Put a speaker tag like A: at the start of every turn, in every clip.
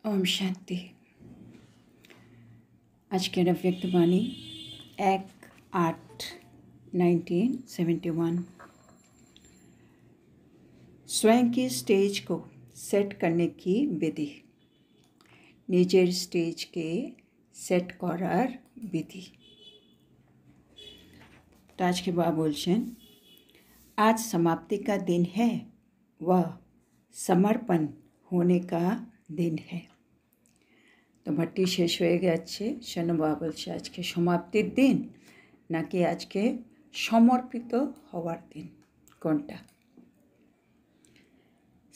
A: ओम शांति। आज के व्यक्तवाणी 1/8/1971। स्वयं की स्टेज को सेट करने की विधि। निजेर स्टेज के सेट करार विधि। तो आज के बाबा बोलছেন, आज समाप्ति का दिन है, वह समर्पण होने का दिन है। তো ভাট্টি শেষ হয়ে গেছে, সেন বাবা বলছে আজকে সমাপ্তির দিন নাকি আজকে সমর্পিত হওয়ার দিন, কোনটা?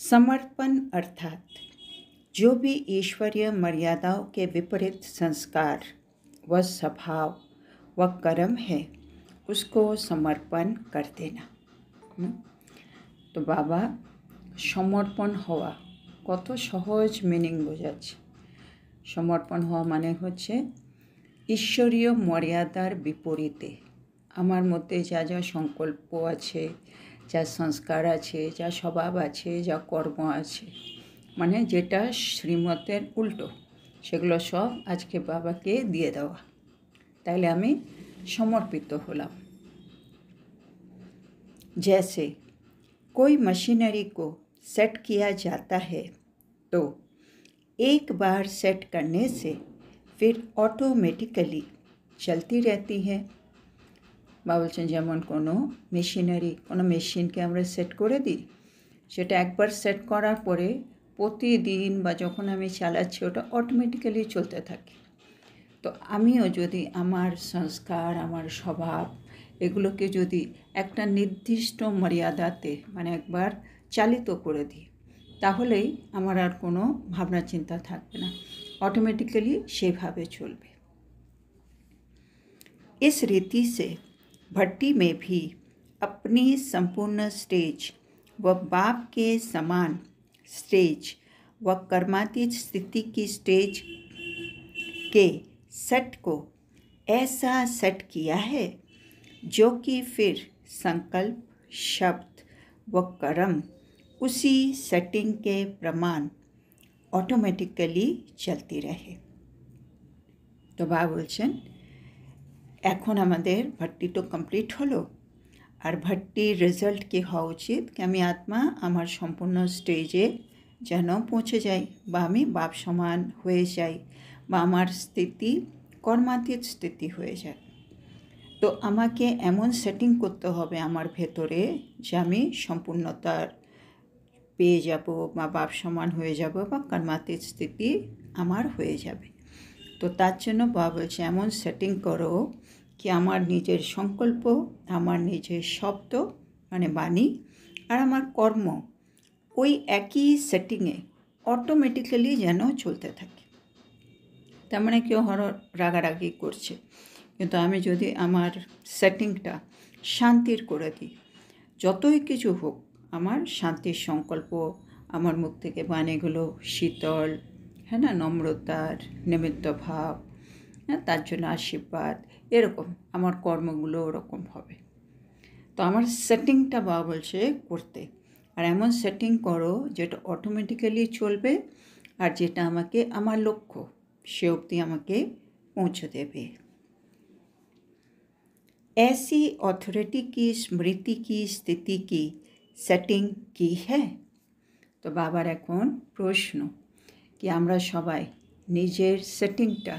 A: समर्पण अर्थात जो भी ईश्वरीय मर्यादाओं के विपरीत संस्कार व स्वभाव व कर्म है उसको समर्पण कर देना। तो बाबा समर्पण हवा कत सहज मिनिंग बोझाচ্ছে। समर्पण हवा माने হচ্ছে ईश्वरीय मर्यादार विपरीते आमार मध्य जा जा संकल्प आछे, जा संस्कार आछे, जा स्वभाव आछे, जा कर्म आछे, माने जेटा श्रीमतेर उल्टो सेगुलो सब आज के बाबा के दिए देवा, ताइले आमी समर्पित हलाम। जैसे कोई मशीनरी को सेट किया जाता है तो एक बार सेट करने से फिर ऑटोमेटिकली चलती रहती है। बोलছেন যেমন কোনো মেশিনারি, কোনো মেশিনকে আমরা সেট করে দিই, সেটা একবার সেট করার পরে প্রতিদিন বা যখন আমি চালাচ্ছি ওটা অটোমেটিক্যালি চলতে থাকে। তো আমিও যদি আমার সংস্কার, আমার স্বভাব এগুলোকে যদি একটা নির্দিষ্ট মর্যাদাতে মানে একবার চালিত করে দিই, তাহলেই আমার আর কোনো ভাবনা চিন্তা থাকবে না, ऑटोमेटिकली সেভাবে চলবে। इस रीति से भट्टी में भी अपनी संपूर्ण स्टेज व बाप के समान स्टेज व कर्मातीत स्थिति की स्टेज के सेट को ऐसा सेट किया है जो कि फिर संकल्प, शब्द व कर्म उसी सेटिंग के प्रमाण ऑटोमेटिकली चलती रहे। तो बाबा बोलছেন এখন আমাদের ভর্তি তো কমপ্লিট হলো, আর ভর্তির রেজাল্ট কি হওয়া উচিত কি আমি আত্মা আমার সম্পূর্ণ স্টেজে যেন পৌঁছে যাই বা আমি বাপ সমান হয়ে যাই বা আমার স্থিতি কর্মাতীত স্থিতি হয়ে যায়। তো আমাকে এমন সেটিং করতে হবে আমার ভেতরে যে আমি সম্পূর্ণতার পেয়ে যাব বা বাপ সমান হয়ে যাব বা কর্মাতীত স্থিতি আমার হয়ে যাবে। তো তার জন্য বাবা বলছে এমন সেটিং করো কি আমার নিজের সংকল্প, আমার নিজের শব্দ মানে বাণী আর আমার কর্ম ওই একই সেটিংয়ে অটোমেটিক্যালি যেন চলতে থাকে। তার মানে কেউ হয়তো রাগারাগি করছে, কিন্তু আমি যদি আমার সেটিংটা শান্তির করে দিই, যতই কিছু হোক আমার শান্তির সংকল্প, আমার মুখ থেকে বাণীগুলো শীতল, হ্যাঁ না, নম্রতার নিমিত্ত ভাব, হ্যাঁ, তার জন্য আশীর্বাদ, এরকম আমার কর্মগুলো ওরকম হবে। তো আমার সেটিংটা বাবা বলছে করতে, আর এমন সেটিং করো যেটা অটোমেটিক্যালি চলবে আর যেটা আমাকে আমার লক্ষ্য সে অবধি আমাকে পৌঁছে দেবে। ऐसी अथॉरिटी की स्मृति की स्थिति की सेटिंग की है। तो बाबार এখন প্রশ্ন কি আমরা সবাই নিজের সেটিংটা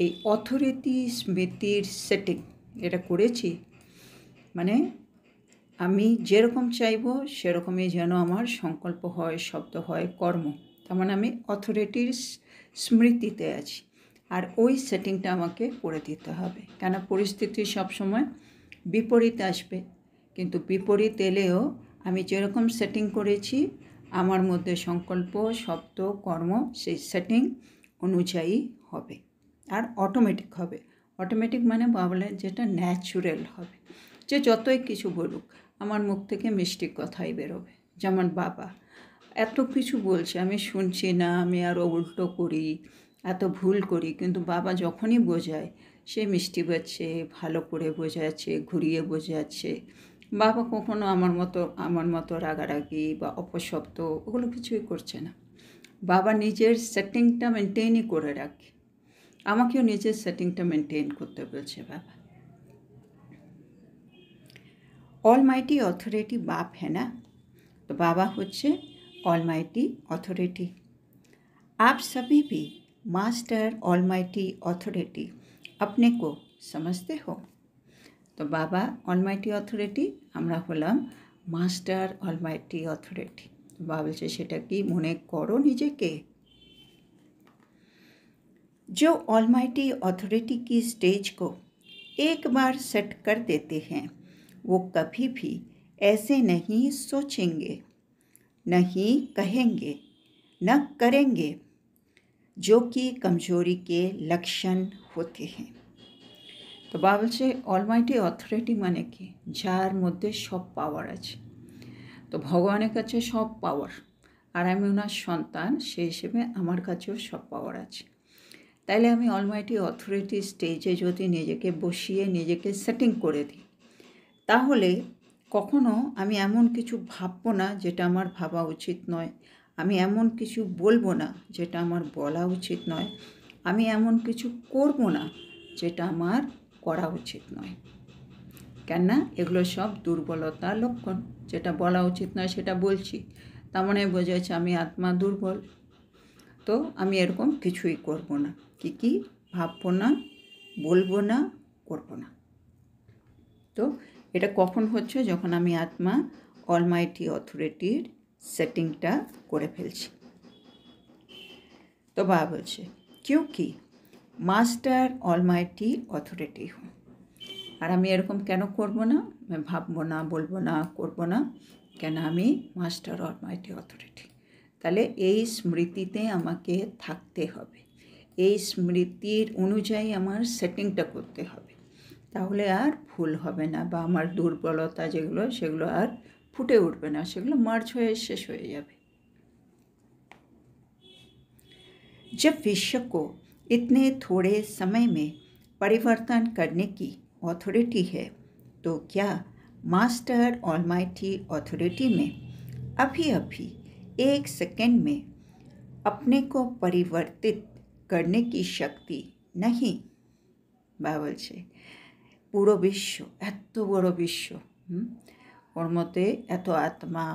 A: এই অথরিটি স্মৃতির সেটিং এটা করেছি, মানে আমি যেরকম চাইবো সেরকমই যেন আমার সংকল্প হয়, শব্দ হয়, কর্ম, তার মানে আমি অথরিটির স্মৃতিতে আছি। আর ওই সেটিংটা আমাকে করে দিতে হবে, কেন পরিস্থিতি সবসময় বিপরীত আসবে, কিন্তু বিপরীত এলেও আমি যেরকম সেটিং করেছি আমার মধ্যে সংকল্প, শব্দ, কর্ম সেই সেটিং অনুযায়ী হবে আর অটোমেটিক হবে। অটোমেটিক মানে বলে যেটা ন্যাচুরাল হবে, যে যতই কিছু বলুক আমার মুখ থেকে মিষ্টি কথাই বেরোবে। যেমন বাবা এত কিছু বলছে আমি শুনছি না, আমি আরও উল্টো করি, এত ভুল করি, কিন্তু বাবা যখনই বোঝায় সে মিষ্টি বাজছে, ভালো করে বোঝাচ্ছে, ঘুরিয়ে বোঝাচ্ছে। বাবা কখনো আমার মতো রাগারাগি বা অপশব্দ ওগুলো কিছুই করছে না। বাবা নিজের সেটিংটা মেনটেনই করে রাখে, আমাকেও নিজের সেটিংটা মেনটেন করতে বলছে বাবা। অলমাইটি অথরিটি बाप है ना, तो बाबा হচ্ছে অলমাইটি অথরিটি। आप सभी भी मास्टर অলমাইটি অথরিটি अपने को समझते हो। তো বাবা অলমাইটি অথরিটি, আমরা হলাম মাস্টার অলমাইটি অথরিটি। বাবা বলছে সেটা কি মনে করো নিজেকে। जो ऑलमाइटी अथॉरिटी की स्टेज को एक बार सेट कर देते हैं वो कभी भी ऐसे नहीं सोचेंगे, नहीं कहेंगे, न करेंगे जो कि कमजोरी के लक्षण होते हैं। तो बाबा বলছে অলমাইটি অথরিটি মানে কি, যার মধ্যে সব পাওয়ার আছে। তো ভগবানের কাছে সব পাওয়ার, আর আমি ওনার সন্তান, সেই হিসেবে আমার কাছেও সব পাওয়ার আছে। তাইলে আমি অলমাইটি অথরিটি স্টেজে যদি নিজেকে বসিয়ে নিজেকে সেটিং করে দিই, তাহলে কখনো আমি এমন কিছু ভাববো না যেটা আমার ভাবা উচিত নয়, আমি এমন কিছু বলবো না যেটা আমার বলা উচিত নয়, আমি এমন কিছু করব না যেটা আমার করা উচিত নয়। কেননা এগুলো সব দুর্বলতার লক্ষণ। যেটা বলা উচিত নয় সেটা বলছি, তার মানে বোঝা যাচ্ছে আমি আত্মা দুর্বল। তো আমি এরকম কিছুই করব না, কি ভাববো না, বলবো না, করব না। তো এটা কখন হচ্ছে, যখন আমি আত্মা অলমাইটি অথরিটির সেটিংটা করে ফেলছি। তো বাবা বলছে क्योंकि মাস্টার অলমাইটি অথরিটি হুঁ। আর আমি এরকম কেন করব না, আমি ভাববো না, বলবো না, করব না, কেন আমি মাস্টার অলমাইটি অথরিটি। তাহলে এই স্মৃতিতে আমাকে থাকতে হবে, এই স্মৃতির অনুযায়ী আমার সেটিংটা করতে হবে, তাহলে আর ভুল হবে না, বা আমার দুর্বলতা যেগুলো সেগুলো আর ফুটে উঠবে না, সেগুলো মার্জ হয়ে শেষ হয়ে যাবে। जब विश्व को इतने थोड़े समय में परिवर्तन करने की अथॉरिटी है, तो क्या मास्टर ऑलमाइटी अथॉरिटी में अभी अभी एक सेकंड में अपने को परिवर्तित करने की शक्ति नहीं। বাবা বলছে পুরো বিশ্ব, এত বড় বিশ্ব, ওর মধ্যে এত আত্মা,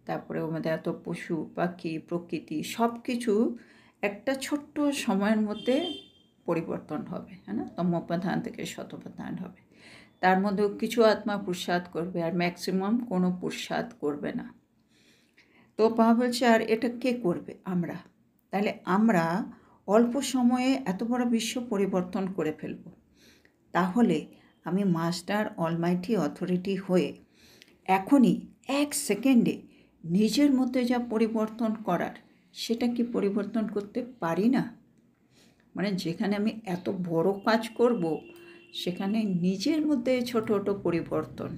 A: তারপরে ওর মধ্যে এত পশু পাখি প্রকৃতি, সব কিছু একটা ছোট্ট সময়ের মধ্যে পরিবর্তন হবে, হ্যাঁ না, তমোপ্রধান থেকে শতপ্রধান হবে। তার মধ্যেও কিছু আত্মা পুরুষার্থ করবে আর ম্যাক্সিমাম কোনো পুরুষার্থ করবে না। তো বাবা বলছে আর এটা কে করবে, আমরা। তাহলে আমরা অল্প সময়ে এত বড় বিশ্ব পরিবর্তন করে ফেলব। তাহলে আমি মাস্টার অলমাইটি অথরিটি হয়ে এখনই এক সেকেন্ডে নিজের মধ্যে যা পরিবর্তন করার, সেটা কি পরিবর্তন করতে পারি না? মানে যেখানে আমি এত বড় কাজ করব, সেখানে নিজের মধ্যে ছোট ছোট পরিবর্তন,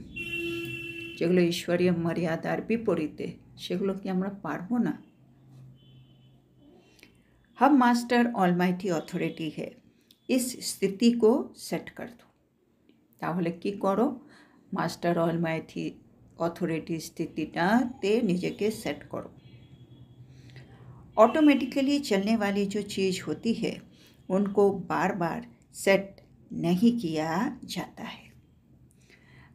A: যেগুলো ঈশ্বরীয় মর্যাদার বিপরীতে, সেগুলো কি আমরা পারবো না? हम मास्टर ऑलमाइटी अथॉरिटी है, इस स्थिति को सेट कर दो। তাহলে কি করো, মাস্টার অলমাইটি অথরিটি স্থিতিটাতে নিজেকে সেট করো। ऑटोमेटिकली चलने वाली जो चीज़ होती है उनको बार बार सेट नहीं किया जाता है।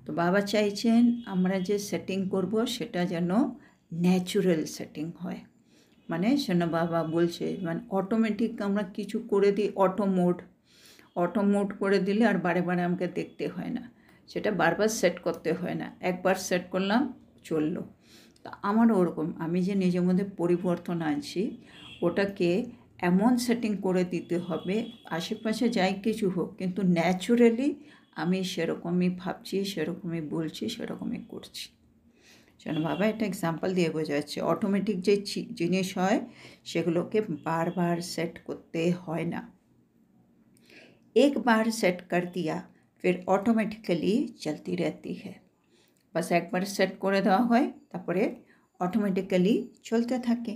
A: তো বাবা চাইছেন আমরা যে সেটিং করব সেটা যেন ন্যাচুরাল সেটিং হয়। মানে যেন বাবা বলছে মানে অটোমেটিক আমরা কিছু করে দিই, অটো মোড করে দিলে আর বারে বারে আমাকে দেখতে হয় না, সেটা বারবার সেট করতে হয় না, একবার সেট করলাম চললো। তা আমারও ওরকম, আমি যে নিজের মধ্যে পরিবর্তন আনছি ওটাকে এমন সেটিং করে দিতে হবে, আশেপাশে যাই কিছু হোক কিন্তু ন্যাচুরালি আমি সেরকমই ভাবছি, সেরকমই বলছি, সেরকমই করছি। যেন বাবা একটা এক্সাম্পল দিয়ে বোঝাচ্ছে, অটোমেটিক যে জিনিস হয় সেগুলোকে বারবার সেট করতে হয় না। एक बार सेट कर दिया फिर ऑटोमेटिकली चलती रहती है। बस एक बार सेट করে দেওয়া হয়, তারপরে ऑटोमेटिकली चलते থাকে।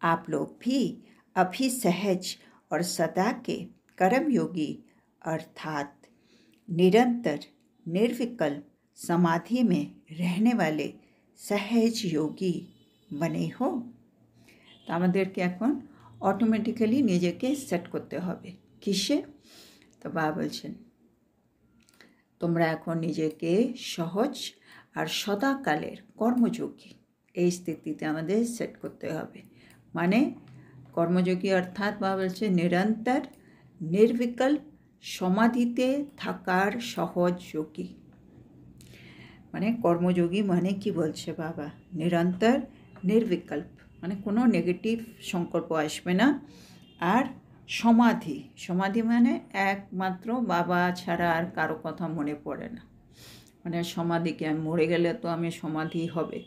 A: आप लोग भी अभी सहज और सदा के कर्मयोगी अर्थात निरंतर निर्विकल्प समाधि में रहने वाले सहज योगी बने हो। तो আমাদেরকে এখন অটোমেটিক্যালি নিজেকে সেট করতে হবে কিসে? তো বাবা বলছেন তোমরা এখন নিজেকে সহজ আর সদাকালের কর্মযোগী এই স্থিতিতে আমাদের সেট করতে হবে। মানে কর্মযোগী অর্থাৎ বাবা বলছে নিরন্তর নির্বিকল্প সমাধিতে থাকার সহজ যোগী। মানে কর্মযোগী মানে কি বলছে বাবা? নিরন্তর নির্বিকল্প মানে কোনো নেগেটিভ সংকল্প আসবে না। আর সমাধি, সমাধি মানে একমাত্র বাবা ছাড়া আর কারো কথা মনে পড়ে না। মানে সমাধিকে আমি মরে গেলে তো আমি সমাধি হবে,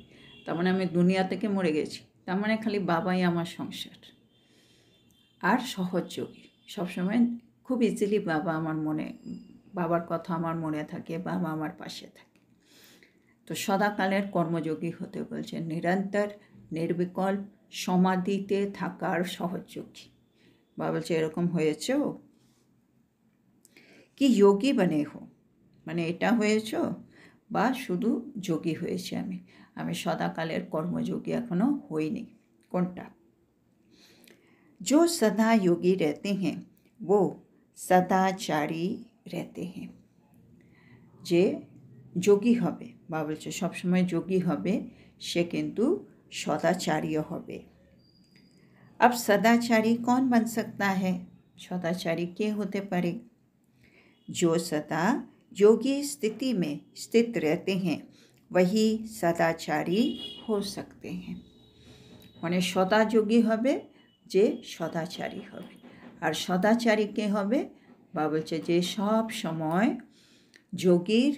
A: তার মানে আমি দুনিয়া থেকে মরে গেছি, তার মানে খালি বাবাই আমার সংসার। আর সহজযোগী সবসময় খুব ইজিলি বাবার কথা আমার মনে থাকে, বাবা আমার পাশে থাকে। তো সদাকালের কর্মযোগী হতে বলছে নিরন্তর নির্বিকল্প সমাধিতে থাকার সহযোগী। বাবা বলছে এরকম হয়েছো কি যোগী বনে হো, মানে এটা হয়েছো বা শুধু যোগী হয়েছে আমি সদাকালের কর্মযোগী এখনো হইনি। কোনটা? जो सदा योगी रहते हैं वो सदाचारी रहते हैं। যে যোগী হবে, বাবা বলছে সবসময় যোগী হবে সে কিন্তু সদাচারীও হবে। अब सदाचारी कौन बन सकता है? सदाचारी কে হতে পারে? जो सदा योगी स्थिति में स्थित रहते हैं वही सदाचारी हो सकते हैं। মানে সদা যোগী হবে যে সদাচারী হবে। আর সদাচারী কে হবে? বাবা বলছে যে সব সময় যোগীর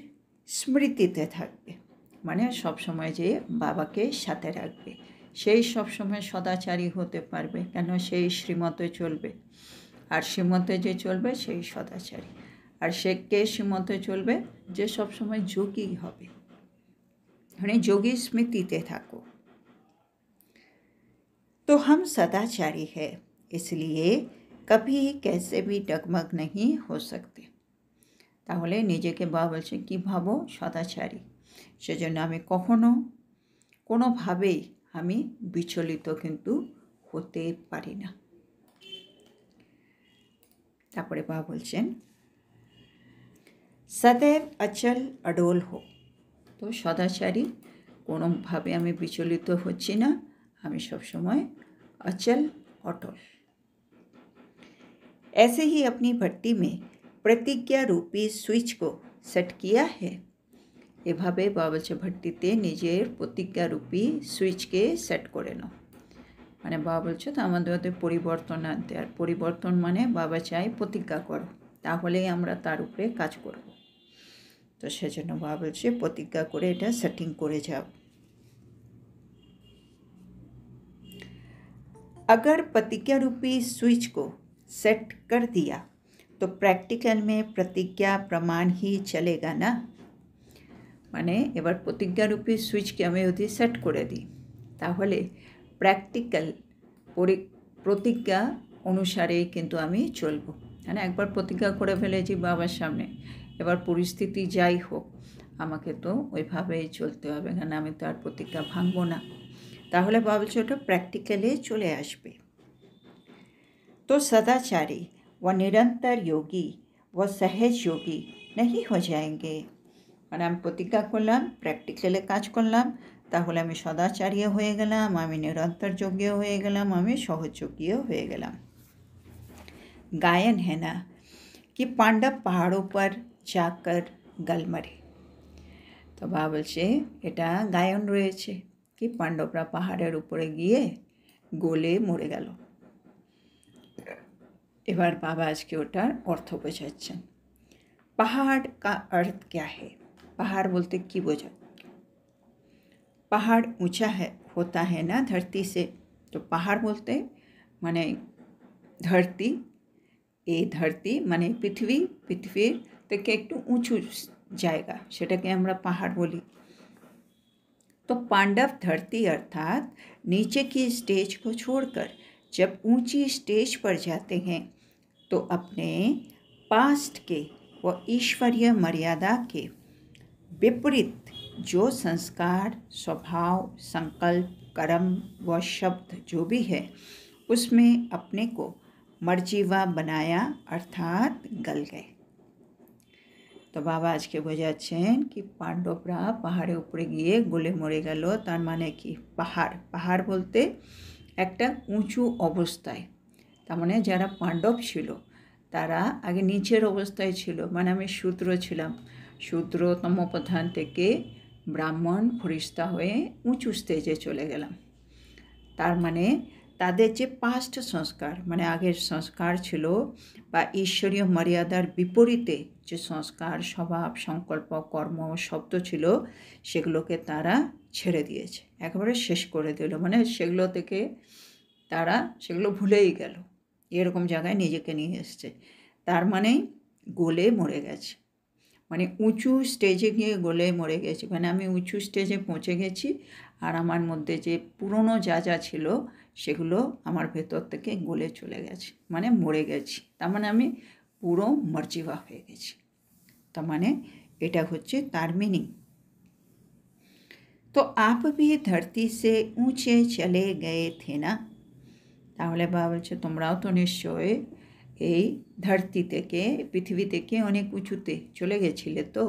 A: স্মৃতিতে থাকবে, মানে সব সময় যে বাবাকে সাথে রাখবে, সেই সব সময় সদাচারী হতে পারবে। কেন? সেই শ্রীমতে চলবে, আর শ্রীমতে যে চলবে সেই সদাচারী। আর সে কে শ্রীমতে চলবে? যে সব সময় যোগী হবে, মানে যোগী স্মৃতিতে থাকো। तो हम सदाचारी है इसलिए कभी कैसे भी डगमग नहीं हो सकते। তাহলে নিজেকে বাবা বলছে কি ভাবো? সদাচারী। সেজন্য আমি কখনো কোনোভাবেই আমি বিচলিত কিন্তু হতে পারি না। তারপরে বাবা বলছেন সदैव अचल अडोल हो। তো সদাচারী, কোনোভাবে আমি বিচলিত হচ্ছি না, আমি সবসময় अचल अटल। ऐसे ही अपनी भट्टी में प्रतिज्ञा रूपी स्विच को सेट किया है। এভাবে বাবা বলছে ভট্টিতে নিজের প্রতিজ্ঞা রূপী সুইচকে সেট করে নাও। মানে বাবা বলছে তো আমাদের পরিবর্তন আনতে, আর পরিবর্তন মানে বাবা চাই প্রতিজ্ঞা করো, তাহলেই আমরা তার উপরে কাজ করব। তো সেজন্য বাবা বলছে প্রতিজ্ঞা করে এটা সেটিং করে যাও। अगर प्रतिज्ञा रूपी स्विच को सेट कर दिया तो प्रैक्टिकल में प्रतिज्ञा प्रमाण ही चलेगा ना। মানে এবার প্রতিজ্ঞা রূপী সুইচকে আমি যদি সেট করে দিই তাহলে প্র্যাকটিক্যাল প্রতিজ্ঞা অনুসারে কিন্তু আমি চলবো। মানে একবার প্রতিজ্ঞা করে ফেলেছি বাবার সামনে, এবার পরিস্থিতি যাই হোক আমাকে তো ওইভাবেই চলতে হবে, কারণ আমি তো আর প্রতিজ্ঞা ভাঙবো না। তাহলে বাবা বলছে ওটা প্র্যাকটিক্যালে চলে আসবে। তো सदाचारी व निरंतर योगी व सहज योगी नहीं हो जाएंगे। মানে আমি প্রতিজ্ঞা করলাম, প্র্যাকটিক্যালে কাজ করলাম, তাহলে আমি সদাচারীও হয়ে গেলাম, আমি নিরন্তর যোগ্য হয়ে গেলাম, আমি সহযোগীও হয়ে গেলাম। गायन है ना कि पांडव पहाड़ों पर जाकर गल मरे। তো বাবা বলছে এটা গায়ন রয়েছে कि पांडवरा पहाड़ेर ऊपरे गिये गले मरे गेल। एबार बाबा आज के ओटार अर्थ बोझाচ্ছেন। पहाड़ का अर्थ क्या है? पहाड़ बोलते कि बोझा? पहाड़ ऊंचा है होता है ना धरती से, तो पहाड़ बोलते माने धरती, ये धरती माने पृथ्वी, पृथ्वीर থেকে একটু উঁচু জায়গা সেটাকে আমরা পাহাড় বলি। तो पांडव धरती अर्थात नीचे की स्टेज को छोड़कर जब ऊंची स्टेज पर जाते हैं तो अपने पास्ट के व ईश्वरीय मर्यादा के विपरीत जो संस्कार, स्वभाव, संकल्प, कर्म व शब्द जो भी है उसमें अपने को मर्जीवा बनाया अर्थात गल गए। तो बाबा आज के बोझाচ্ছেন कि पांडवरा पहाड़े ऊपरे गिये गले मरे गेल। तार माने कि पहाड़ बोलते একটা উঁচু অবস্থায়, তার মানে যারা পাণ্ডব ছিল তারা আগে নিচের অবস্থায় ছিল, মানে আমি শূদ্র ছিলাম, শূদ্রতম প্রধান থেকে ব্রাহ্মণ ফরিস্তা হয়ে উঁচু স্টেজে চলে গেলাম। তার মানে তাদের যে পাস্ট সংস্কার, মানে আগের সংস্কার ছিল বা ঈশ্বরীয় মর্যাদার বিপরীতে যে সংস্কার, স্বভাব, সংকল্প, কর্ম, শব্দ ছিল সেগুলোকে তারা ছেড়ে দিয়েছে, একেবারে শেষ করে দিল। মানে সেগুলো থেকে তারা সেগুলো ভুলেই গেল, এরকম জায়গায় নিজেকে নিয়ে এসছে। তার মানে গলে মরে গেছে, মানে উঁচু স্টেজে গিয়ে গলে মরে গেছে। মানে আমি উঁচু স্টেজে পৌঁছে গেছি আর আমার মধ্যে যে পুরনো যা যা ছিল সেগুলো আমার ভেতর থেকে গলে চলে গেছে, মানে মরে গেছি। তার মানে আমি পুরো মর্জিবা হয়ে গেছি। তার মানে এটা হচ্ছে তার মিনিং। তো আপ ভি ধরতি সে উঁচে চলে গয়ে থে না। তাহলে বাবা বলছে তোমরাও তো নিশ্চয় এই ধরতি থেকে, পৃথিবী থেকে অনেক উঁচুতে চলে গেছিলে তো।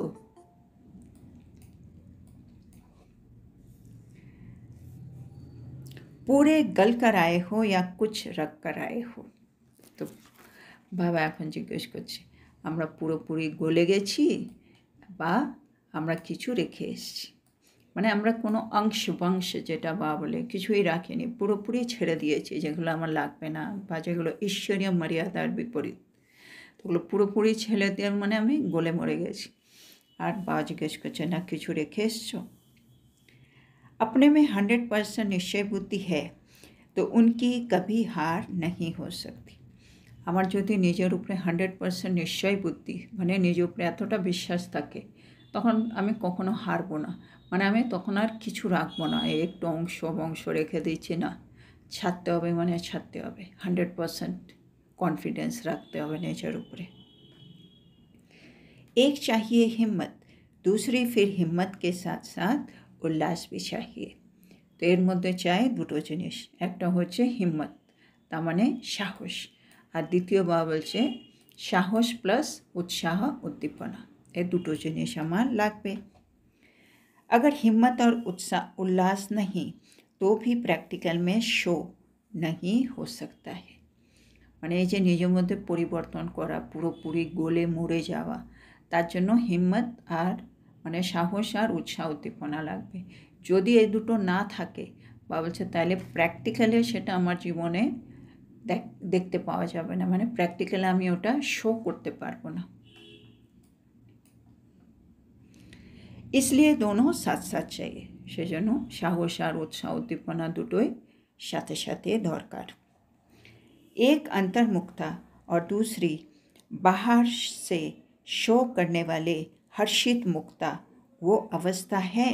A: पूरे गल कर आए हो या कुछ रख कर आए हो। তো বাবা এখন জিজ্ঞেস করছে আমরা পুরোপুরি গলে গেছি বা আমরা কিছু রেখে এসেছি। মানে আমরা কোনো অংশ বংশ, যেটা বাবা বলে, কিছুই রাখিনি, পুরোপুরি ছেড়ে দিয়েছি যেগুলো আমার লাগবে না বা যেগুলো ঈশ্বরীয় মর্যাদার বিপরীত, ওগুলো পুরোপুরি ছেড়ে দেওয়ার মানে আমি গলে মরে গেছি। আর বাবা জিজ্ঞেস করছে না কিছু রেখে এসছো। अपने में 100% निश्चय बुद्धि है तो उनकी कभी हार नहीं हो सकती। আমার যদি নিজের উপরে 100% নিশ্চয় বুদ্ধি, মানে নিজের উপরে এতটা বিশ্বাস থাকে, তখন আমি কখনো হারবো না। মানে আমি তখন আর কিছু রাখবো না, একটু অংশ রেখে দিচ্ছি না, ছাড়তে হবে, মানে ছাড়তে হবে। 100% কনফিডেন্স রাখতে হবে নিজের উপরে। एक चाहिए हिम्मत, दूसरी फिर हिम्मत के साथ साथ উল্লাস भी चाहिए। তো এর মধ্যে চাই দুটো জিনিস, একটা হচ্ছে হিম্মত, তার মানে সাহস, আর দ্বিতীয় বাবা বলছে সাহস প্লাস উৎসাহ উদ্দীপনা, এই দুটো জিনিস আমার লাগবে। अगर हिम्मत और उत्साह उल्लास नहीं तो भी प्रैक्टिकल में शो नहीं हो सकता है। মানে এই যে নিজের মধ্যে পরিবর্তন করা, পুরোপুরি গলে মরে যাওয়া, তার জন্য হিম্মত আর মানে সাহস আর উৎসাহ উদ্দীপনা লাগবে। যদি এই দুটো না থাকে বা বলছে তাহলে প্র্যাকটিক্যালি সেটা আমার জীবনে দেখতে পাওয়া যাবে না, মানে প্র্যাকটিক্যালি আমি ওটা শো করতে পারবো না। इसलिए दोनों साथ साथ चाहिए, সেজন্য সাহস আর উৎসাহ উদ্দীপনা দুটোই সাথে সাথে দরকার। एक अंतर्मुक्ता और दूसरी बाहर से शो करने वाले हर्षित मुक्ता वो अवस्था है,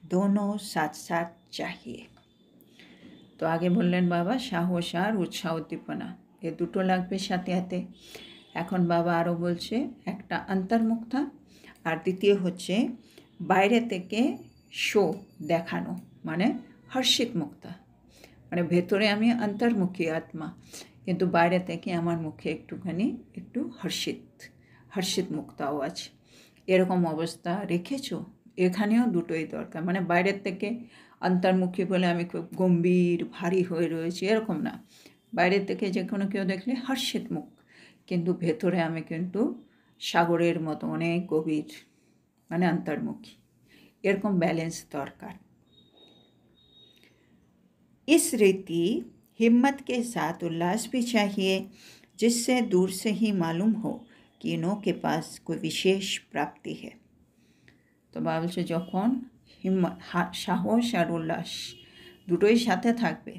A: दोनों साथ साथ चाहिए। तो आगे बोलें बाबा साहस और उत्साह उद्दीपना ये दुटो लागबे साथे साथे। এখন বাবা আরও বলছে একটা অন্তর্মুক্তা আর দ্বিতীয় হচ্ছে বাইরে থেকে শো দেখানো, মানে হর্ষিত মুক্তা। মানে ভেতরে আমি অন্তর্মুখী আত্মা, কিন্তু বাইরে থেকে আমার মুখে একটুখানি একটু হর্ষিত মুক্তাও আছে। এরকম অবস্থা রেখেছো, এখানেও দুটোই দরকার। মানে বাইরের থেকে অন্তর্মুখী বলে আমি খুব গম্ভীর ভারী হয়ে রয়েছি এরকম না, বাইরের থেকে যে কোনো কেউ দেখলে হর্ষিত মুখ, কিন্তু ভেতরে আমি কিন্তু সাগরের মতো অনেক গভীর, মানে অন্তর্মুখী। এরকম ব্যালেন্স দরকার। इस रीति हिम्मत के साथ उल्लास भी चाहिए, जिससे दूर से ही मालूम हो कि इनों के पास कोई विशेष प्राप्ति है। तो बाबा বলছে যখন হিম্মত, সাহস আর উল্লাস দুটোই সাথে থাকবে,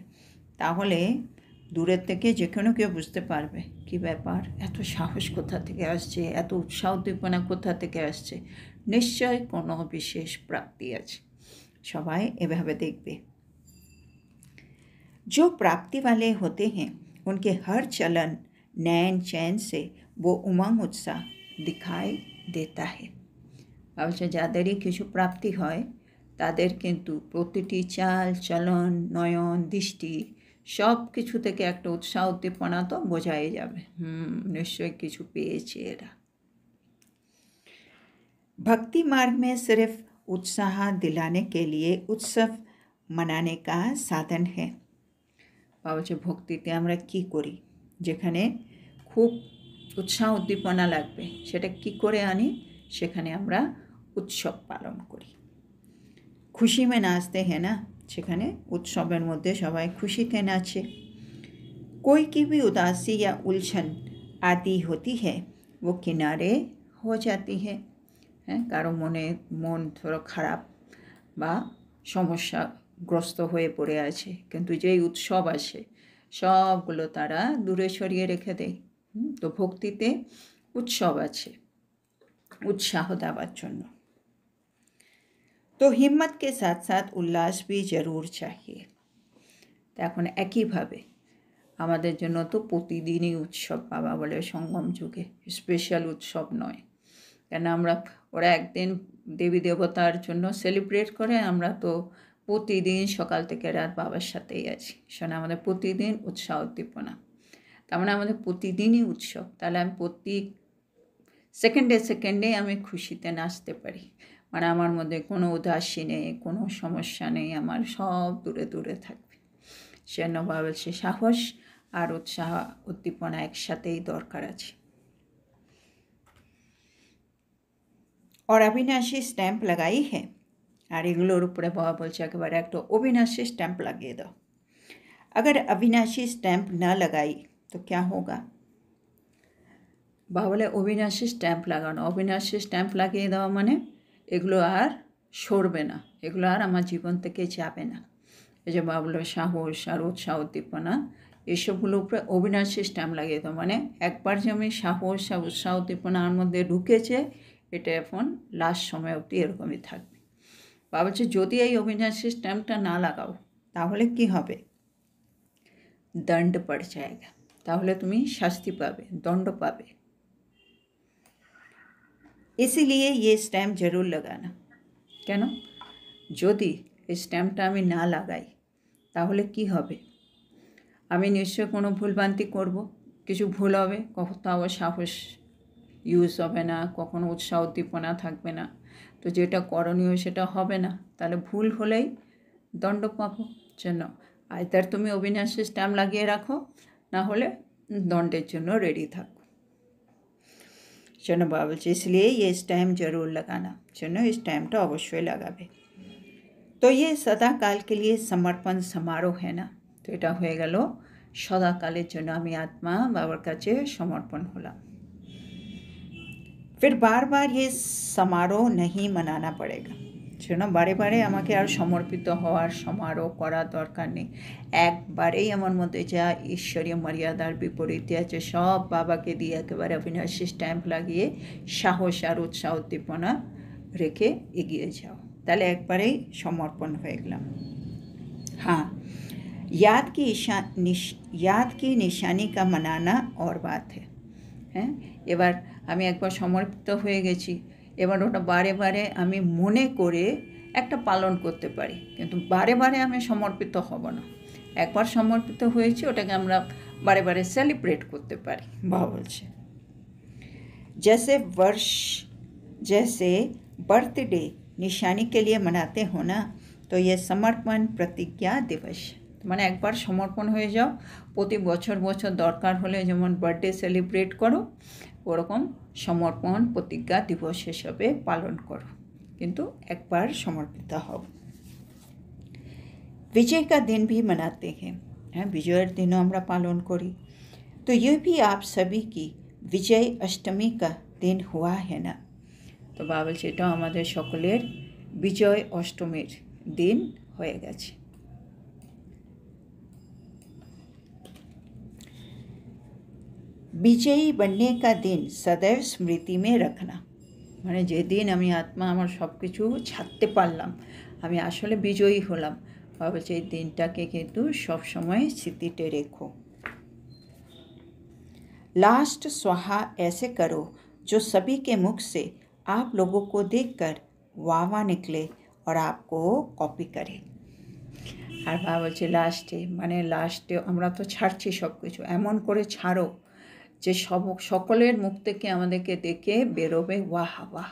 A: তাহলে দূরের থেকে যে কোনো কেউ বুঝতে পারবে কি ব্যাপার, এত সাহস কোথা থেকে আসছে, এত উৎসাহ উদ্দীপনা কোথা থেকে আসছে, নিশ্চয় কোনো বিশেষ প্রাপ্তি আছে। সবাই এভাবে দেখবে। जो प्राप्ति वाले होते हैं उनके हर चलन नैन चैन से वो उमंग उत्साह दिखाई देता है। অবশ্য যাদেরই কিছু প্রাপ্তি হয় তাদের কিন্তু প্রতিটি চাল চলন নয়ন দৃষ্টি সব কিছু থেকে একটা উৎসাহ উদ্দীপনা তো বোঝাই যাবে নিশ্চয়ই কিছু পেয়েছে এরা। भक्ति मार्ग में सिर्फ उत्साह दिलाने के लिए उत्सव मनाने का साधन है। বলছে ভক্তিতে আমরা কি করি, যেখানে খুব উৎসাহ উদ্দীপনা লাগবে সেটা কি করে আনি, সেখানে আমরা উৎসব পালন করি। খুশি মে নাচতে হ্যাঁ না, সেখানে উৎসবের মধ্যে সবাই খুশিতে নাচে। कोई की भी उदासी या उलझन आदि होती है वो किनारे हो जाती है। হ্যাঁ, কারো মন ধরো খারাপ বা সমস্যাগ্রস্ত হয়ে পড়ে আছে, কিন্তু যেই উৎসব আসে সবগুলো তারা দূরে সরিয়ে রেখে দেয়। তো ভক্তিতে উৎসব আছে उत्साह দেওয়ার জন্য। तो हिम्मत के साथ साथ उल्लास भी जरूर चाहिए। এখন একইভাবে আমাদের জন্য তো প্রতিদিনই উৎসব, বাবা বলে সঙ্গম যুগে স্পেশাল উৎসব নয়, কেন আমরা ওরা একদিন দেবী দেবতার জন্য সেলিব্রেট করে, আমরা তো প্রতিদিন সকাল থেকে রাত বাবার সাথেই আছি, শোনা আমাদের প্রতিদিন উৎসাহ উদ্দীপনা, তার মানে আমাদের প্রতিদিনই উৎসব। তাহলে আমি প্রতি সেকেন্ডে আমি খুশিতে নাচতে পারি, মানে আমার মধ্যে কোনো উদাসী নেই, কোনো সমস্যা নেই, আমার সব দূরে দূরে থাকবে। সেজন্য বাবা বলছে সাহস আর উৎসাহ উদ্দীপনা একসাথেই দরকার আছে। और अविनाशी स्टैम्प लगाई है, আর এগুলোর উপরে বাবা বলছে একেবারে একটা অবিনাশী স্ট্যাম্প লাগিয়ে দাও। अगर अविनाशी स्टैम्प न लगाई तो क्या होगा? বাবা বলে অবিনাশী স্ট্যাম্প লাগানো, অবিনাশী স্ট্যাম্প লাগিয়ে দেওয়া মানে এগুলো আর সরবে না, এগুলো আর আমার জীবন থেকে যাবে না। এই যে বাবা বলে সাহস আর উৎসাহ উদ্দীপনা এসবগুলোর উপরে অবিনাশী স্ট্যাম্প লাগিয়ে দেওয়া মানে একবার যে আমি সাহস আর উৎসাহ উদ্দীপনা আমার মধ্যে ঢুকেছে, এটা এখন লাস্ট সময় অবধি এরকমই থাকবে। বাবা বলছে যদি এই অবিনাশী স্ট্যাম্পটা না লাগাও তাহলে কি হবে? দণ্ড পড় যায়গা, তাহলে তুমি শাস্তি পাবে, দণ্ড পাবে। इसीलिए ये स्टैम्प जरूर लगाना। কেন? যদি এই স্ট্যাম্পটা আমি না লাগাই তাহলে কি হবে? আমি নিশ্চয় কোনো ভুলভ্রান্তি করব, কিছু ভুল হবে, কখনো সাহস ইউজ হবে না, কখনো উৎসাহ উদ্দীপনা থাকবে না, তো যেটা করণীয় সেটা হবে না, তাহলে ভুল হলেই দণ্ড পাবো। জন্য আইদার তুমি অবিনাশী স্ট্যাম্প লাগিয়ে রাখো, না হলে দণ্ডের জন্য রেডি থাকো। জন্য বাবা বলছে इसलिए ये स्टैम्प जरूर लगाना, জন্য এই স্ট্যাম্পটা অবশ্যই লাগাবে। তো ये सदाकाल के लिए समर्पण समारोह है ना, তো এটা হয়ে গেল সদাকালের জন্য আমি আত্মা বাবার কাছে সমর্পণ হলাম। फिर बार बार ये समारोह नहीं मनाना पड़ेगा, জন্য বারে বারে আমাকে আর সমর্পিত হওয়ার সমারোহ করার দরকার নেই। একবারেই আমার মধ্যে যা ঈশ্বরীয় মর্যাদার বিপরীতে আছে সব বাবাকে দিয়ে একেবারে অবিনাশী স্ট্যাম্প লাগিয়ে সাহস আর উৎসাহ উদ্দীপনা রেখে এগিয়ে যাও, তাহলে একবারেই সমর্পণ হয়ে গেলাম। हाँ, याद की निशानी का मनाना और बात है। হ্যাঁ, এবার আমি একবার সমর্পিত হয়ে গেছি, এবার ওটা বারে বারে আমি মনে করে একটা পালন করতে পারি, কিন্তু বারে বারে আমি সমর্পিত হব না। একবার সমর্পিত হয়েছি ওটাকে আমরা বারে বারে সেলিব্রেট করতে পারি। বাবা বলছে जैसे बर्थडे निशानी के लिए मनाते हो ना, तो ये समर्पण प्रतिज्ञा दिवस, মানে একবার সমর্পণ হয়ে যাও, প্রতি বছর বছর দরকার হলে যেমন বার্থডে সেলিব্রেট করো, ওরকম সমর্পণ প্রতিজ্ঞা দিবস হিসাবে পালন করো, কিন্তু একবার সমর্পিত হও। विजय का दिन भी मनाते हैं, হ্যাঁ বিজয়ের দিনও আমরা পালন করি। तो ये भी आप सभी की विजय अष्टमी का दिन हुआ है ना, তো বাবা বলছে এটাও আমাদের সকলের বিজয় অষ্টমীর দিন হয়ে গেছে। বিজয়ী बनने का दिन सदैव स्मृति में रखना, মানে যেদিন আমি আত্মা আমার সব কিছু ছাড়তে পারলাম, আমি আসলে বিজয়ী হলাম, বাবা বলছে এই দিনটাকে কিন্তু সবসময় স্মৃতিতে রেখো। लास्ट स्वाहा ऐसे करो जो सभी के मुख से आप लोगों को देखकर वाह वाह निकले और आपको कॉपी करे। আর বাবা বলছে লাস্টে আমরা তো ছাড়ছি সব কিছু, এমন করে ছাড়ো যে সকলের মুখ থেকে আমাদেরকে দেখে বেরোবে ওয়াহ ওয়াহ।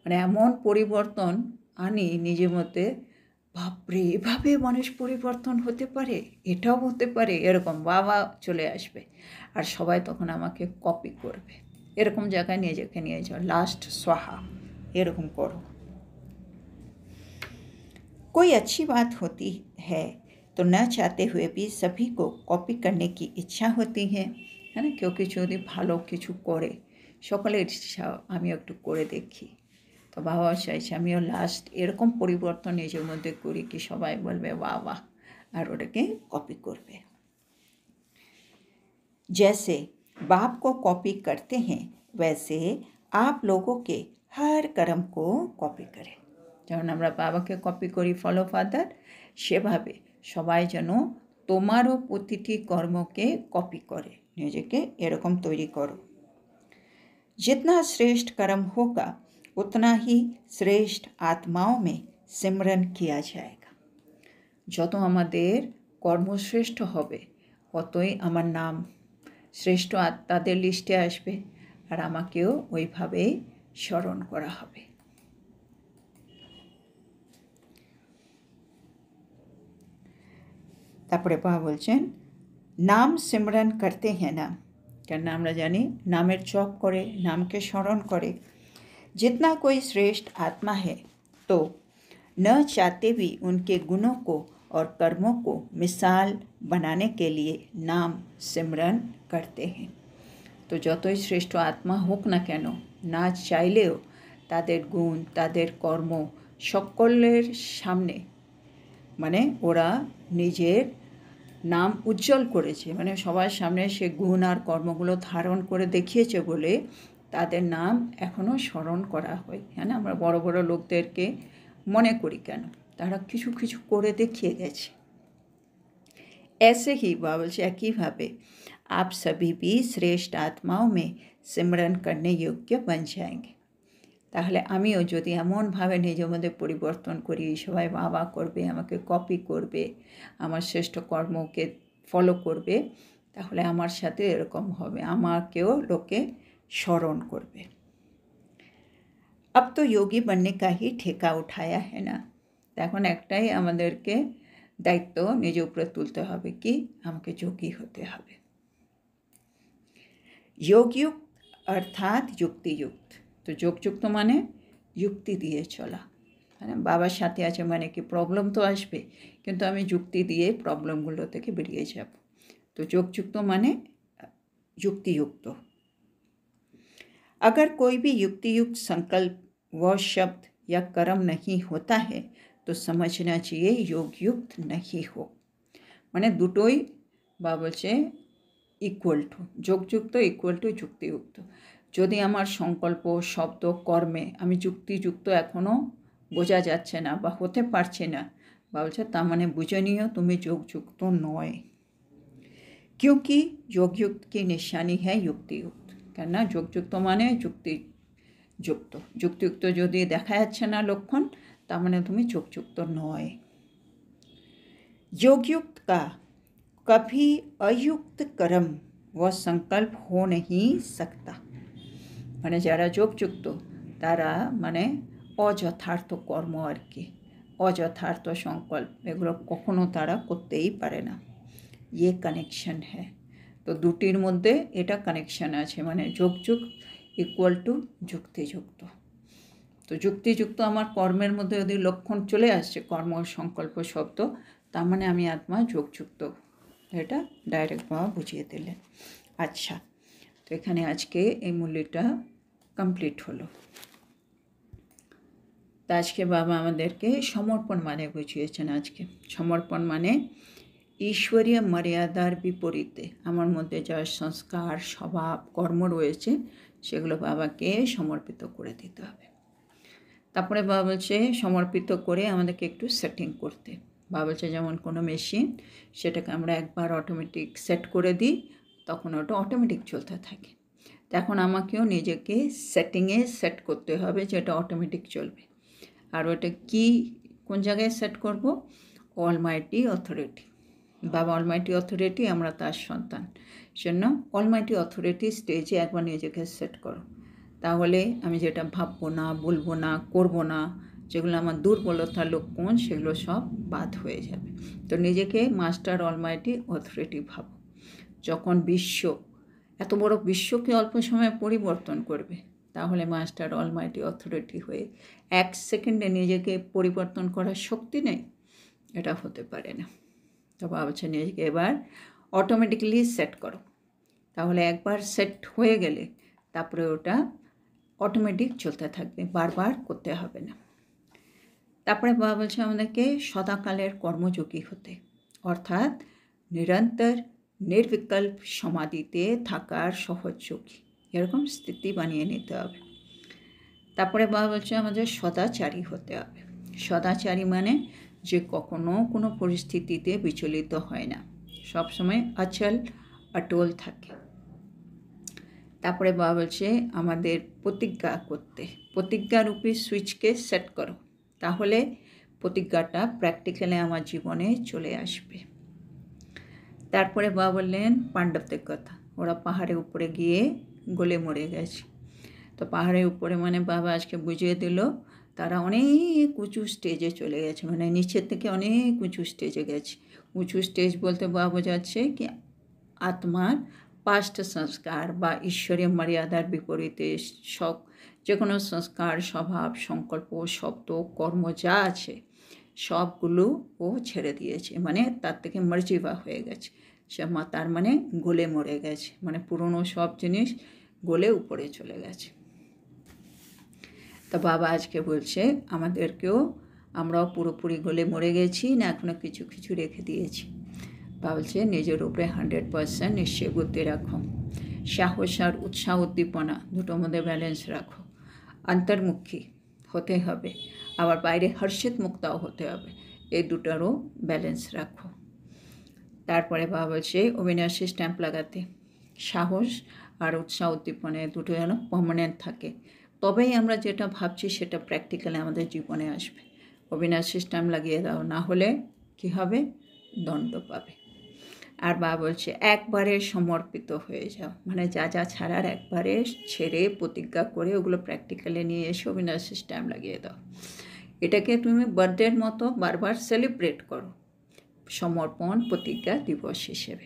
A: মানে এমন পরিবর্তন আনি নিজের মধ্যে, বাপরে এভাবে মানুষ পরিবর্তন হতে পারে, এটাও হতে পারে, এরকম বাবা চলে আসবে আর সবাই তখন আমাকে কপি করবে। এরকম জায়গায় নিজেকে নিয়ে যাও, লাস্ট स्वाहा এরকম করো। कोई अच्छी बात होती है तो न चाहते हुए भी सभी को कॉपी करने की इच्छा होती है না? কেউ কিছু যদি ভালো কিছু করে সকলের ইচ্ছা আমিও একটু করে দেখি। তো বাবা চাইছে আমিও লাস্ট এরকম পরিবর্তন নিজের মধ্যে করি কি সবাই বলবে বাহ বাহ আর ওটাকে কপি করবে। जैसे बाप को कॉपी करते हैं वैसे आप लोगों के हर कर्म को कॉपी करें। যেমন আমরা বাবাকে কপি করি ফলো ফাদার, সেভাবে সবাই যেন তোমারও প্রতিটি কর্মকে কপি করে, নিজেকে এরকম তৈরি করো। जितना श्रेष्ठ कर्म होगा उतना ही श्रेष्ठ आत्माओं में सिमरन किया जाएगा। যত আমাদের কর্মশ্রেষ্ঠ হবে ততই আমার নাম শ্রেষ্ঠ আত্মাদের লিস্টে আসবে আর আমাকেও ওইভাবেই স্মরণ করা হবে। তারপরে বাবা বলছেন নাম সিমরন করতে হ্যাঁ না, কেন আমরা জানি নামের জপ করে, নামকে স্মরণ করে। जितना कोई श्रेष्ठ आत्मा है तो न चाहते भी उनके गुणों को और कर्मों को मिसाल बनाने के लिए नाम सिमरन करते हैं। তো যতই শ্রেষ্ঠ আত্মা হোক না কেন, না চাইলেও তাদের গুণ তাদের কর্ম সকলের সামনে মানে ওরা নিজের নাম উজ্জ্বল করেছে, মানে সবার সামনে সে গুণ আর কর্মগুলো ধারণ করে দেখিয়েছে বলে তাদের নাম এখনও স্মরণ করা হয়। হ্যাঁ না, আমরা বড় বড় লোকদেরকে মনে করি কেন, তারা কিছু কিছু করে দেখিয়ে গেছে। ऐसे ही बाबा बोलছে একইভাবে आप सभी भी श्रेष्ठ आत्माओं में सिमरन करने योग्य बन जाएंगे। তাহলে আমিও যদি এমনভাবে নিজের মধ্যে পরিবর্তন করি, সবাই বাবা করবে, আমাকে কপি করবে, আমার শ্রেষ্ঠ কর্মকে ফলো করবে, তাহলে আমার সাথে এরকম হবে, আমাকেও লোকে স্মরণ করবে। अब तो योगी बनने का ही ठेका उठाया है ना। এখন একটাই আমাদেরকে দায়িত্ব নিজের উপরে তুলতে হবে, কি আমাকে যোগী হতে হবে। যোগযুক্ত অর্থাৎ যুক্তিযুক্ত। তো যোগযুক্ত মানে যুক্তি দিয়ে চলা, মানে বাবার সাথে আছে মানে কি প্রবলেম তো আসবে, কিন্তু আমি যুক্তি দিয়ে প্রবলেমগুলো থেকে বেরিয়ে যাব। তো যোগযুক্ত মানে যুক্তিযুক্ত। अगर कोई भी युक्तियुक्त संकल्प व शब्द या कर्म नहीं होता है तो समझना चाहिए योगयुक्त नहीं हो। মানে দুটোই বা বলছে ইকুয়াল টু, যোগযুক্ত ইকুয়াল টু যুক্তিযুক্ত। যদি আমার সংকল্প শব্দ কর্মে আমি যুক্তিযুক্ত এখনও বোঝা যাচ্ছে না বা হতে পারছে না, বা বলছে তার মানে বুঝে নিও তুমি যোগযুক্ত নয়। क्योंकि योगयुक्त की निशानी है युक्तियुक्त। কেননা যোগযুক্ত মানে যুক্তিযুক্ত, যুক্তিযুক্ত যদি দেখা যাচ্ছে না লক্ষণ, তার মানে তুমি যোগযুক্ত নয়। योगयुक्त का कभी अयुक्त कर्म व संकल्प हो नहीं सकता। মানে যারা যোগযুক্ত তারা মানে অযথার্থ কর্ম আর কি, অযথার্থ সংকল্প এগুলো কখনো তারা করতেই পারে না। ये কানেকশন হ্যাঁ। তো দুটির মধ্যে এটা কানেকশন আছে, মানে যোগযুক্ত ইকুয়াল টু যুক্তিযুক্ত। তো যুক্তিযুক্ত আমার কর্মের মধ্যে যদি লক্ষণ চলে আসছে কর্ম সংকল্প শব্দ, তার মানে আমি আত্মা যোগযুক্ত। এটা ডাইরেক্ট বাবা বুঝিয়ে দিলেন। আচ্ছা, তো এখানে আজকে এই মূল্যটা কমপ্লিট হলো। তো আজকে বাবা আমাদেরকে সমর্পণ মানে বুঝিয়েছেন। আজকে সমর্পণ মানে ঈশ্বরীয় মর্যাদার বিপরীতে আমার মধ্যে যা সংস্কার স্বভাব কর্ম রয়েছে সেগুলো বাবাকে সমর্পিত করে দিতে হবে। তারপরে বাবা বলছে সমর্পিত করে আমাদেরকে একটু সেটিং করতে। বাবা বলছে যেমন কোনো মেশিন, সেটাকে আমরা একবার অটোমেটিক সেট করে দিই, তখন ওটা অটোমেটিক চলতে থাকে। তো এখন আমাকেও নিজেকে সেটিংয়ে সেট করতে হবে যে এটা অটোমেটিক চলবে। আর ওটা কি কোন জায়গায় সেট করব? Almighty authority. বাবা অলমাইটি অথরিটি, আমরা তার সন্তান, জন্য অলমাইটি অথরিটি স্টেজে একবার নিজেকে সেট করো। তাহলে আমি যেটা ভাববো না, বলবো না, করবো না, যেগুলো আমার দুর্বলতার লক্ষণ, সেগুলো সব বাদ হয়ে যাবে। তো নিজেকে মাস্টার অলমাইটি অথরিটি ভাবো। যখন বিশ্ব, এত বড় বিশ্বকে অল্প সময়ে পরিবর্তন করবে, তাহলে মাস্টার অলমাইটি অথরিটি হয়ে 1 সেকেন্ডে নিজেকে পরিবর্তন করার শক্তি নেই? এটা হতে পারে না। তো ভাবছে নিজেকে এবার অটোমেটিক্যালি সেট করো। তাহলে একবার সেট হয়ে গেলে তারপরে ওটা অটোমেটিক চলতে থাকবে, বারবার করতে হবে না। তারপরে বাবা বলছে আমাদেরকে সদাকালের কর্মযোগী হতে, অর্থাৎ নিরন্তর নির্বিকল্প সমাধিতে থাকার সহযোগী, এরকম স্থিতি বানিয়ে নিতে হবে। তারপরে বাবা বলছে আমাদের সদাচারী হতে হবে। সদাচারী মানে যে কখনো কোনো পরিস্থিতিতে বিচলিত হয় না, সবসময় অচল অটল থাকে। তারপরে বাবা বলছে আমাদের প্রতিজ্ঞা করতে, প্রতিজ্ঞারূপী সুইচকে সেট করো, তাহলে প্রতিজ্ঞাটা প্র্যাকটিক্যালি আমার জীবনে চলে আসবে। তারপরে বাবা বললেন পাণ্ডবদের কথা, ওরা পাহাড়ের উপরে গিয়ে গলে মরে গেছে। তো পাহাড়ের উপরে মানে বাবা আজকে বুঝিয়ে দিল তারা অনেক উঁচু স্টেজে চলে গেছে, মানে নিচের থেকে অনেক উঁচু স্টেজে গেছে। উঁচু স্টেজ বলতে বাবা বোঝাচ্ছে কি আত্মার পাস্ট সংস্কার বা ঈশ্বরীয় মর্যাদার বিপরীতে সব যে কোনো সংস্কার, স্বভাব, সংকল্প, শব্দ, কর্ম যা আছে সবগুলো ও ছেড়ে দিয়েছে, মানে তার থেকে মর্জিবা হয়ে গেছে। সে তার মানে গলে মরে গেছে, মানে পুরনো সব জিনিস গলে উপরে চলে গেছে। তো বাবা আজকে বলছে আমাদেরকেও, আমরাও পুরোপুরি গলে মরে গেছি না, এখনও কিছু কিছু রেখে দিয়েছি। বাবা বলছে নিজের উপরে 100% নিশ্চয় বুদ্ধি রাখো, সাহস আর উৎসাহ উদ্দীপনা দুটোর মধ্যে ব্যালেন্স রাখো, অন্তর্মুখী হতে হবে, আবার বাইরে হর্ষিত মুক্তাও হতে হবে, এই দুটোরও ব্যালেন্স রাখো। তারপরে বাবা বলছে অবিনাশী স্ট্যাম্প লাগাতে, সাহস আর উৎসাহ উদ্দীপনা দুটো যেন পার্মানেন্ট থাকে, তবেই আমরা যেটা ভাবছি সেটা প্র্যাকটিক্যালি আমাদের জীবনে আসবে। অবিনাশী স্ট্যাম্প লাগিয়ে দাও, না হলে কী হবে? দণ্ড পাবে। আর বাবা বলছে একবারে সমর্পিত হয়ে যাও, মানে যা যা ছাড়ার একবারে ছেড়ে প্রতিজ্ঞা করে ওগুলো প্র্যাকটিক্যালি নিয়ে এসে অবিনাশী স্ট্যাম্প লাগিয়ে দাও। এটাকে তুমি বার্থডের মতো বারবার সেলিব্রেট করো, সমর্পণ প্রতিজ্ঞা দিবস হিসেবে।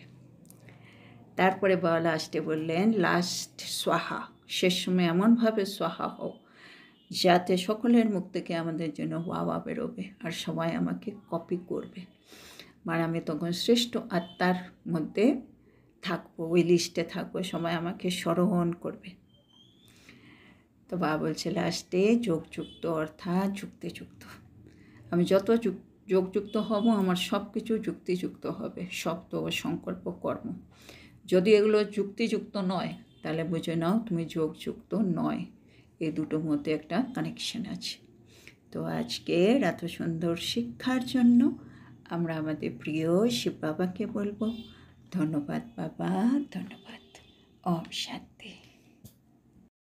A: তারপরে বাবা লাস্টে বললেন লাস্ট সোহা, শেষ সময় এমনভাবে সোহা হও যাতে সকলের মুখ থেকে আমাদের জন্য ওয়া বেরোবে আর সবাই আমাকে কপি করবে, মানে আমি তখন শ্রেষ্ঠ আত্মার মধ্যে থাকবো, ওই লিস্টে থাকবো, সবাই আমাকে স্মরণ করবে। তো বাবা বলছে লাস্টে যোগযুক্ত, অর্থাৎ যুক্তিযুক্ত। আমি যত যোগযুক্ত হব আমার সব কিছু যুক্তিযুক্ত হবে, শব্দ, সংকল্প, কর্ম। যদি এগুলো যুক্তিযুক্ত নয় তাহলে বুঝে নাও তুমি যোগযুক্ত নয়, এই দুটোর মধ্যে একটা কানেকশন আছে। তো আজকে এত সুন্দর শিক্ষার জন্য আমরা আমাদের প্রিয় শিব বাবাকে বলবো ধন্যবাদ বাবা, ধন্যবাদ। ওম শান্তি।